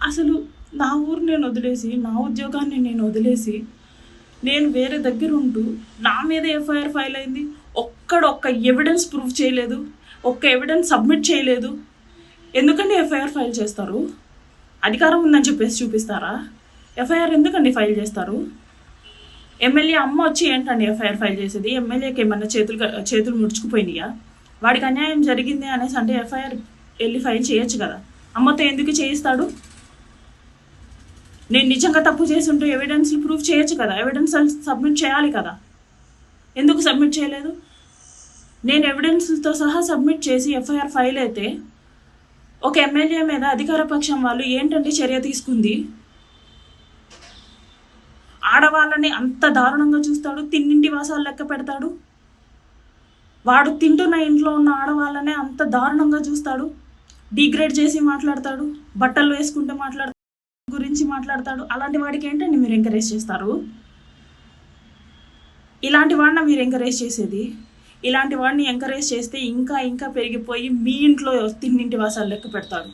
అసలు నా ఊరు నేను వదిలేసి, నా ఉద్యోగాన్ని నేను వదిలేసి, నేను వేరే దగ్గర ఉంటూ నా మీద ఎఫ్ఐఆర్ ఫైల్ అయింది. ఒక్క ఎవిడెన్స్ ప్రూవ్ చేయలేదు, ఒక్క ఎవిడెన్స్ సబ్మిట్ చేయలేదు. ఎందుకండి ఎఫ్ఐఆర్ ఫైల్ చేస్తారు? అధికారం ఉందని చెప్పేసి చూపిస్తారా? ఎఫ్ఐఆర్ ఎందుకండి ఫైల్ చేస్తారు? ఎమ్మెల్యే అమ్మ వచ్చి ఏంటండి ఎఫ్ఐఆర్ ఫైల్ చేసేది? ఎమ్మెల్యేకి ఏమన్నా చేతులు ముడుచుకుపోయినాయా? వాడికి అన్యాయం జరిగింది అనేసి అంటే ఎఫ్ఐఆర్ వెళ్ళి ఫైల్ చేయొచ్చు కదా. అమ్మతో ఎందుకు చేయిస్తాడు? నేను నిజంగా తప్పు చేసి ఉంటే ఎవిడెన్స్లు ప్రూఫ్ చేయొచ్చు కదా, ఎవిడెన్స్ సబ్మిట్ చేయాలి కదా. ఎందుకు సబ్మిట్ చేయలేదు? నేను ఎవిడెన్స్తో సహా సబ్మిట్ చేసి ఎఫ్ఐఆర్ ఫైల్ అయితే ఒక ఎమ్మెల్యే మీద అధికార పక్షం వాళ్ళు ఏంటంటే చర్య తీసుకుంది? ఆడవాళ్ళని అంత దారుణంగా చూస్తాడు, తిన్నింటి వాసాలు లెక్క పెడతాడు. వాడు తింటున్న ఇంట్లో ఉన్న ఆడవాళ్ళనే అంత దారుణంగా చూస్తాడు, డిగ్రేడ్ చేసి మాట్లాడతాడు, బట్టలు వేసుకుంటే గురించి మాట్లాడతాడు. అలాంటి వాడికి ఏంటండి మీరు ఎంకరేజ్ చేస్తారు? ఇలాంటి వాడిని మీరు ఎంకరేజ్ చేసేది? ఇలాంటి వాడిని ఎంకరేజ్ చేస్తే ఇంకా ఇంకా పెరిగిపోయి మీ ఇంట్లో తిన్నింటి వాసాలు లెక్క పెడతాడు.